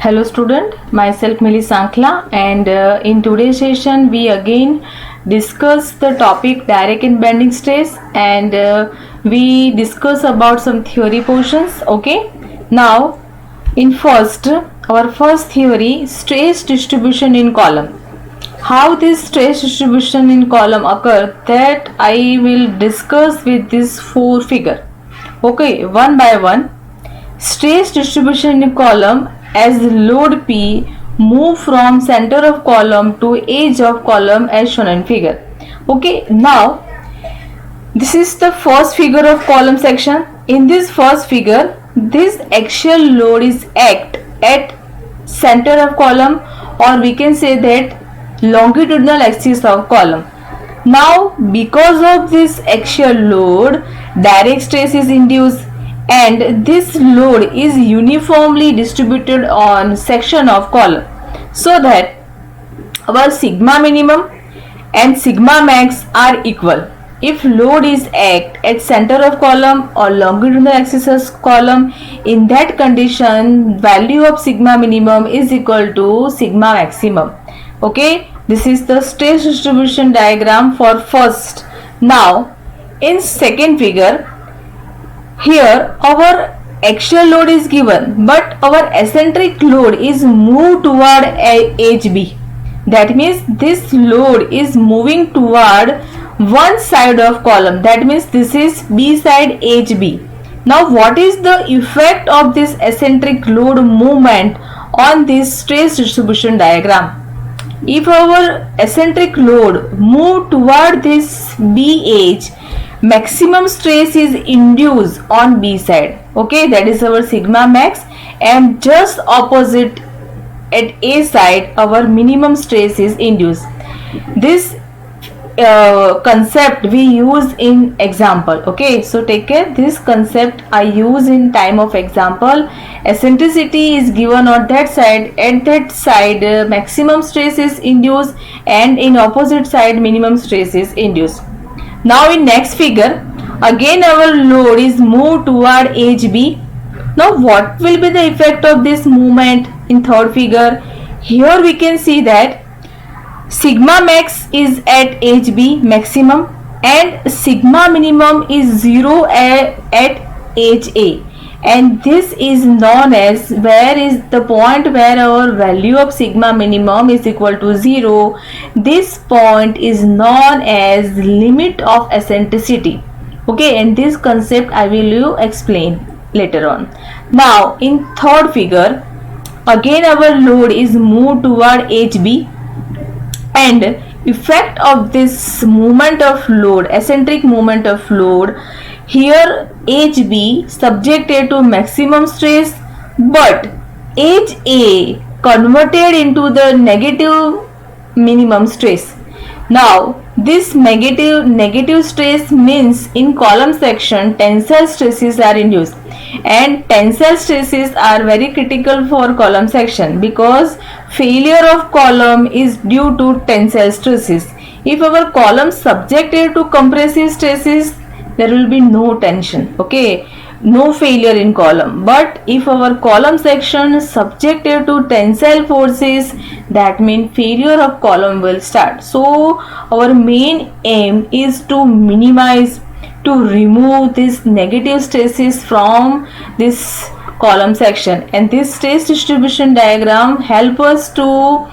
Hello student, myself Mili Sankla, and in today's session we again discuss the topic direct and bending stress, and we discuss about some theory portions. Okay, now in our first theory, stress distribution in column. How this stress distribution in column occur, that I will discuss with this four figure. Okay, one by one. Stress distribution in column as load P move from center of column to edge of column as shown in figure. Okay, now this is the first figure of column section. In this first figure, this axial load is act at center of column, or we can say that longitudinal axis of column. Now because of this axial load, direct stress is induced, and this load is uniformly distributed on section of column, so that our sigma minimum and sigma max are equal. If load is act at center of column or longitudinal axis of column, in that condition value of sigma minimum is equal to sigma maximum. Okay, this is the stress distribution diagram for first. Now in second figure, here our axial load is given, but our eccentric load is moved toward edge B. That means this load is moving toward one side of column. That means this is B side edge B. Now what is the effect of this eccentric load movement on this stress distribution diagram? If our eccentric load move toward this B edge, maximum stress is induced on B side. Okay, that is our sigma max, and just opposite at A side our minimum stress is induced. This concept we use in example. Okay, so take care, this concept I use in time of example. Eccentricity is given on that side, at that side maximum stress is induced, and in opposite side minimum stress is induced. Now in next figure, again our load is moved toward edge B. Now what will be the effect of this movement in third figure? Here we can see that sigma max is at edge B maximum, and sigma minimum is 0 at edge A, and this is known as, where is the point where our value of sigma minimum is equal to 0. This point is known as limit of eccentricity. Okay, and this concept I will explain later on. Now in third figure, again our load is moved toward edge B, and effect of this movement of load, eccentric movement of load, here edge B subjected to maximum stress, but edge A converted into the negative minimum stress. Now this negative stress means in column section tensile stresses are induced, and tensile stresses are very critical for column section because failure of column is due to tensile stresses. If our column subjected to compressive stresses, there will be no tension. Okay, no failure in column. But if our column section is subjected to tensile forces, that means failure of column will start. So our main aim is to minimize, to remove these negative stresses from this column section, and this stress distribution diagram help us to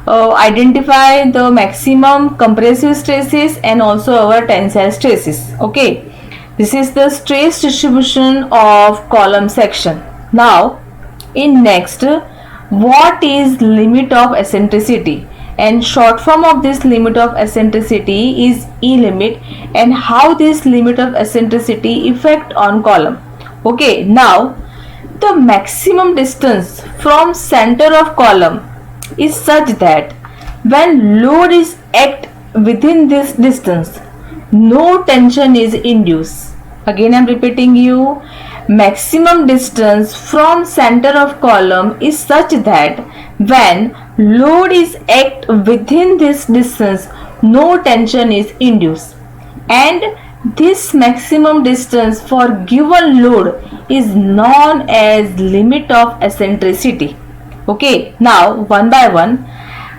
identify the maximum compressive stresses and also our tensile stresses. Okay, this is the stress distribution of column section. Now in next, what is limit of eccentricity, and short form of this limit of eccentricity is E limit, and how this limit of eccentricity effect on column. Okay, now the maximum distance from center of column is such that when load is act within this distance, no tension is induced. Again I am repeating you, maximum distance from center of column is such that when load is act within this distance, no tension is induced, and this maximum distance for given load is known as limit of eccentricity. Okay, now one by one.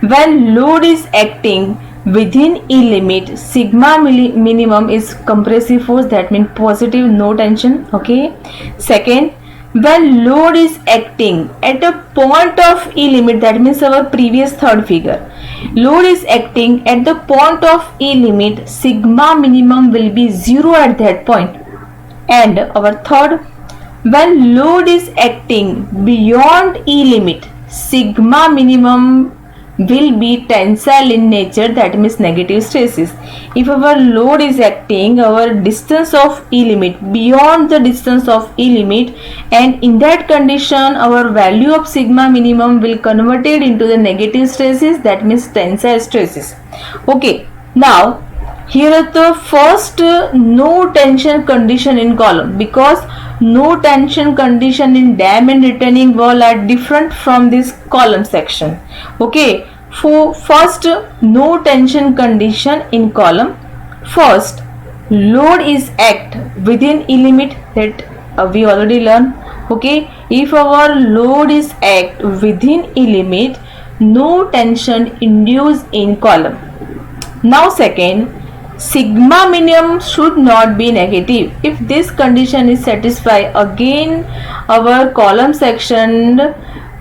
When load is acting within a limit, sigma minimum is compressive force, that means positive, no tension. Okay. Second, when load is acting at a point of E limit, that means our previous third figure, load is acting at the point of E limit, sigma minimum will be 0 at that point. And our third, when load is acting beyond E limit, sigma minimum will be tensile in nature, that means negative stresses. If our load is acting our distance of E limit, beyond the distance of E limit, and in that condition our value of sigma minimum will converted into the negative stresses, that means tensile stresses. Okay, now here are the first no tension condition in column, because no tension condition in dam and retaining wall are different from this column section. Okay, for first no tension condition in column, first load is act within E limit, that we already learned. Okay, if our load is act within E limit, no tension induced in column. Now second, sigma minimum should not be negative. If this condition is satisfied, again our column section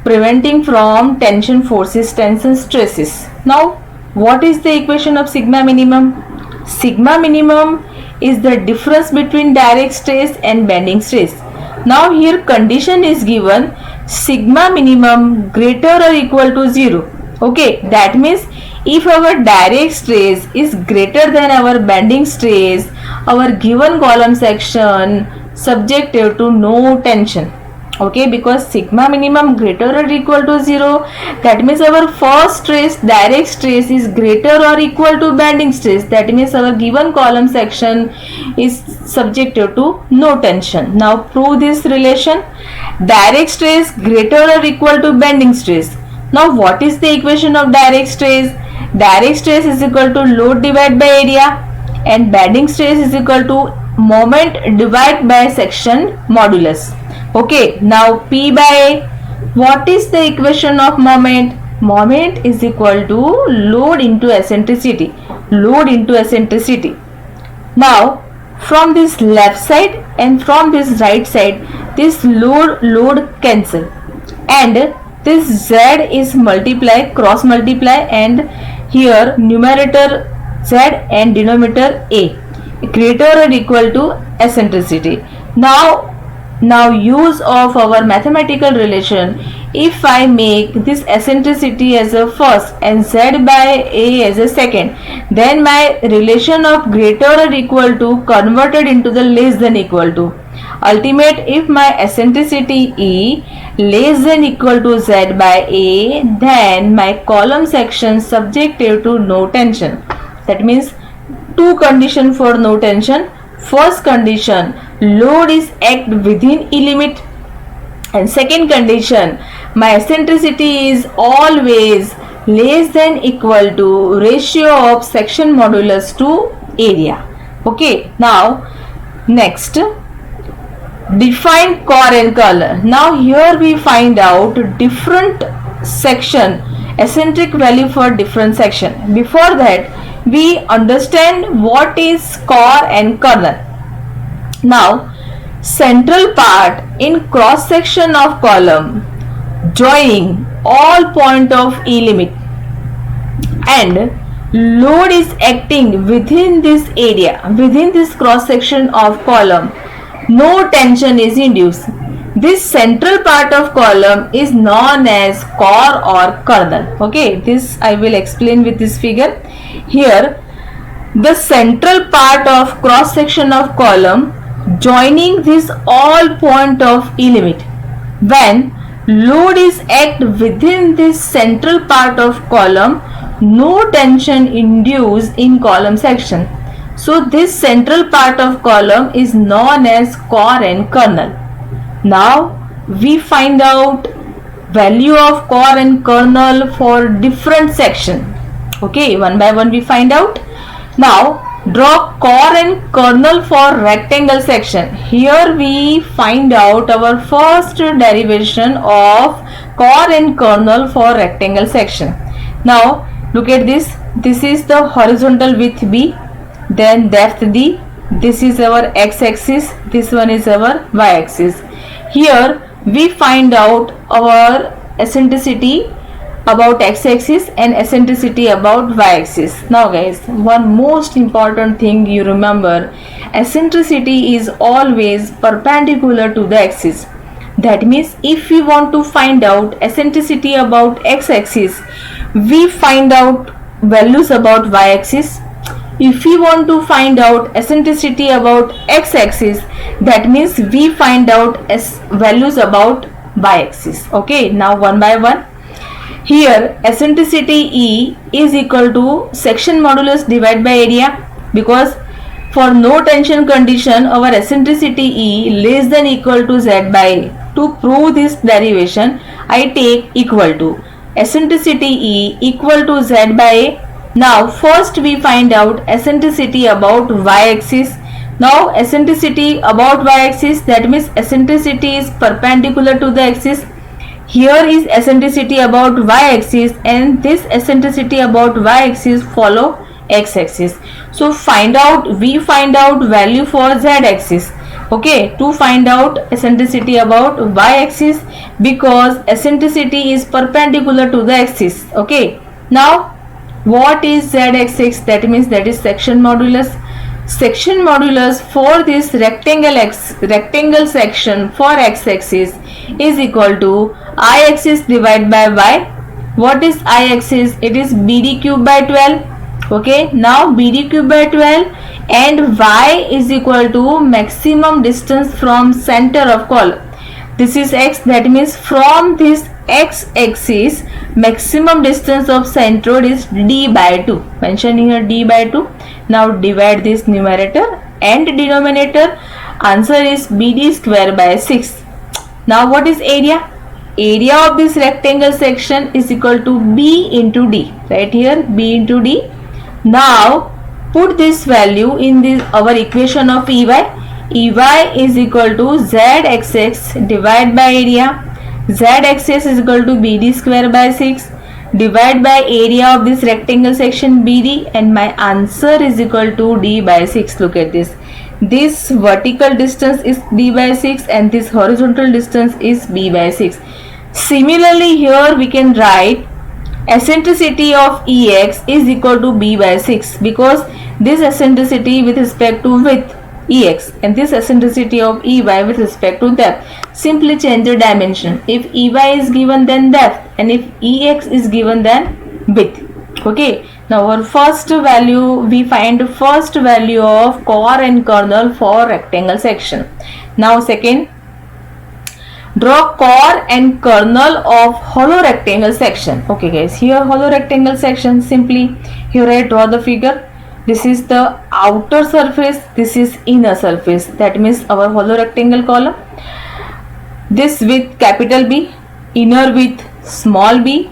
preventing from tension forces, tension stresses. Now what is the equation of sigma minimum? Sigma minimum is the difference between direct stress and bending stress. Now here condition is given, sigma minimum greater or equal to 0. Okay, that means if our direct stress is greater than our bending stress, our given column section subjective to no tension. Okay, because sigma minimum greater or equal to 0, that means our first stress, direct stress, is greater or equal to bending stress, that means our given column section is subjective to no tension. Now prove this relation, direct stress greater or equal to bending stress. Now what is the equation of direct stress? Direct stress is equal to load divided by area, and bending stress is equal to moment divided by section modulus. Okay, now P by A. What is the equation of moment? Moment is equal to load into eccentricity. Load into eccentricity. Now from this left side and from this right side, this load cancel, and this Z is multiply, cross multiply, and here numerator Z and denominator A, greater or equal to eccentricity. Now use of our mathematical relation, if I make this eccentricity as a first and Z by A as a second, then my relation of greater or equal to converted into the less than equal to. Ultimate, if my eccentricity E less than equal to Z by A, then my column section subjective to no tension. That means two condition for no tension. First condition, load is act within E limit, and second condition, my eccentricity is always less than equal to ratio of section modulus to area. Okay, now next, define core and color. Now here we find out different section eccentric value for different section. Before that, we understand what is core and kernel. Now central part in cross section of column joining all point of E limit, and load is acting within this area, within this cross section of column, no tension is induced. This central part of column is known as core or kernel. Okay, this I will explain with this figure. Here the central part of cross section of column joining this all point of E limit, when load is act within this central part of column, no tension induced in column section. So this central part of column is known as core and kernel. Now we find out value of core and kernel for different section. Okay, one by one we find out. Now draw core and kernel for rectangle section. Here we find out our first derivation of core and kernel for rectangle section. Now look at this. This is the horizontal width B, then depth D. This is our x-axis, this one is our y-axis. Here we find out our eccentricity about x-axis and eccentricity about y-axis. Now guys, one most important thing you remember, eccentricity is always perpendicular to the axis. That means if we want to find out eccentricity about x-axis, we find out values about y-axis. If we want to find out eccentricity about x-axis, that means we find out values about y-axis. Okay, now one by one. Here eccentricity E is equal to section modulus divided by area, because for no tension condition our eccentricity E less than equal to Z by A. To prove this derivation, I take equal to eccentricity E equal to Z by A. Now first we find out eccentricity about y-axis. Now eccentricity about y-axis, that means eccentricity is perpendicular to the axis. Here is eccentricity about y-axis and this eccentricity about y-axis follow x-axis. So we find out value for z-axis. Okay, to find out eccentricity about y-axis, because eccentricity is perpendicular to the axis. Okay, now what is z-axis? That means that is section modulus. Section modulus for this rectangle section for x-axis is equal to I-axis divided by y. What is I-axis? It is BD cube by 12. Okay, now BD cube by 12 and y is equal to maximum distance from center of column. This is x, that means from this x-axis maximum distance of centroid is d by 2. Mention here d by 2. Now divide this numerator and denominator. Answer is BD square by 6. Now what is area? Area of this rectangle section is equal to B into D. Right here B into D. Now put this value in this our equation of EY. EY is equal to ZXX divided by area. ZXX is equal to BD square by 6 divided by area of this rectangle section BD, and my answer is equal to D by 6. Look at this. This vertical distance is D by 6 and this horizontal distance is B by 6. Similarly here we can write eccentricity of EX is equal to B by 6, because this eccentricity with respect to width EX and this eccentricity of EY with respect to depth. Simply change the dimension. If EY is given, then depth, and if EX is given, then width. Okay, now our first value, we find first value of core and kernel for rectangle section. Now second, draw core and kernel of hollow rectangle section. Okay guys, here hollow rectangle section, simply here I draw the figure. This is the outer surface, this is inner surface, that means our hollow rectangle column. This with capital B, inner with small b,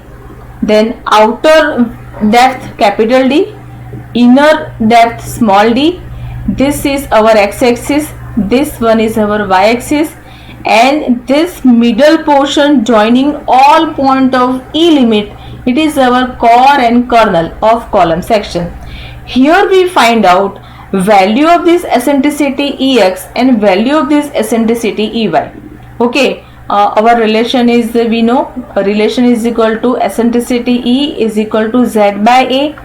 then outer depth capital D, inner depth small d. This is our x-axis, this one is our y-axis, and this middle portion joining all point of E limit, it is our core and kernel of column section. Here we find out value of this eccentricity Ex and value of this eccentricity Ey. Okay, our relation is, we know a relation is equal to eccentricity E is equal to Z by A.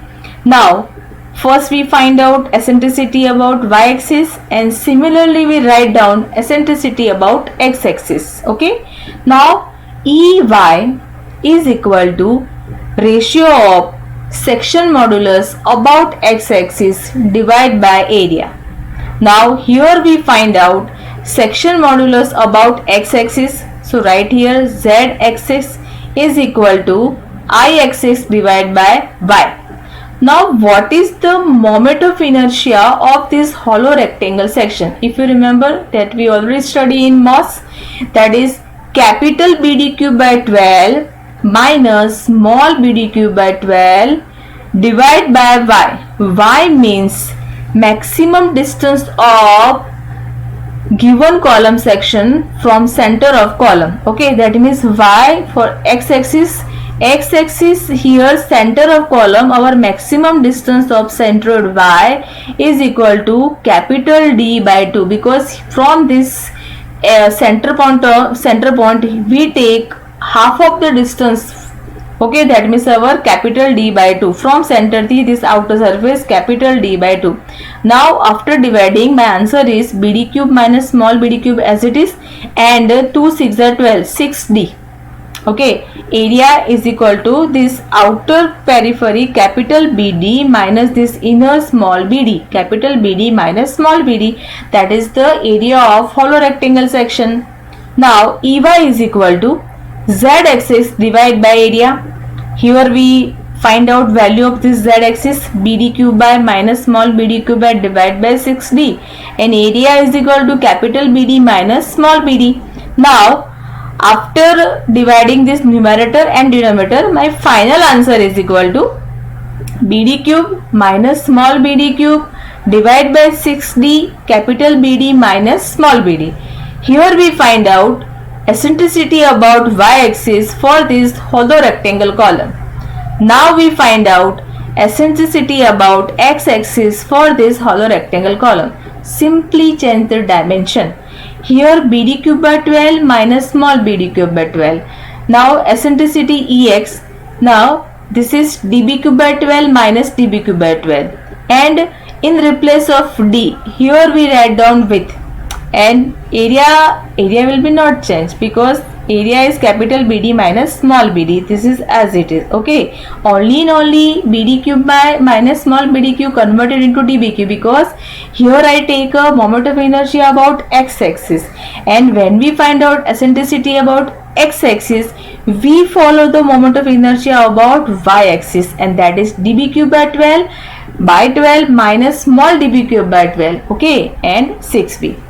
Now first we find out eccentricity about y-axis, and similarly we write down eccentricity about x-axis. Okay, now Ey is equal to ratio of section modulus about x-axis divided by area. Now here we find out section modulus about x-axis. So right here z-axis is equal to I-axis divided by y. Now what is the moment of inertia of this hollow rectangle section? If you remember that we already studied in MOS, that is capital BD cube by 12 minus small BD cube by 12 divided by y. Y means maximum distance of given column section from center of column. Okay, that means y for x-axis here center of column, our maximum distance of centroid y is equal to capital D by 2, because from this center point we take half of the distance. Okay, that means our capital D by 2 from center to this outer surface, capital D by 2. Now after dividing, my answer is BD cube minus small bd cube as it is, and 2 6 are 12, 6D. Okay, area is equal to this outer periphery capital BD minus this inner small bd, capital BD minus small bd, that is the area of hollow rectangle section. Now EY is equal to z-axis divided by area. Here we find out value of this z-axis, BD cube by minus small bd cube by divided by 6D, and area is equal to capital BD minus small bd. Now after dividing this numerator and denominator, my final answer is equal to BD cube minus small bd cube divided by 6D capital BD minus small bd. Here we find out eccentricity about y-axis for this hollow rectangle column. Now we find out eccentricity about x-axis for this hollow rectangle column. Simply change the dimension. Here BD cube by 12 minus small bd cube by 12. Now eccentricity Ex. Now this is db cube by 12 minus db cube by 12. And in replace of d, here we write down width. And area will be not changed, because area is capital BD minus small bd. This is as it is. Okay, only BD cube by minus small bd cube converted into db cube, because here I take a moment of inertia about x-axis, and when we find out eccentricity about x-axis, we follow the moment of inertia about y-axis, and that is db cube by 12 minus small db cube by 12. Okay, and 6b.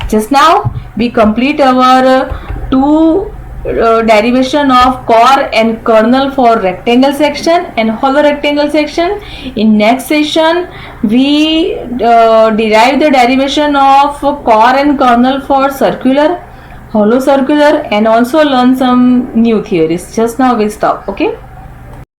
Just now we complete our two derivation of core and kernel for rectangle section and hollow rectangle section. In next session we derive the derivation of core and kernel for circular, hollow circular, and also learn some new theories. Just now we stop. Okay.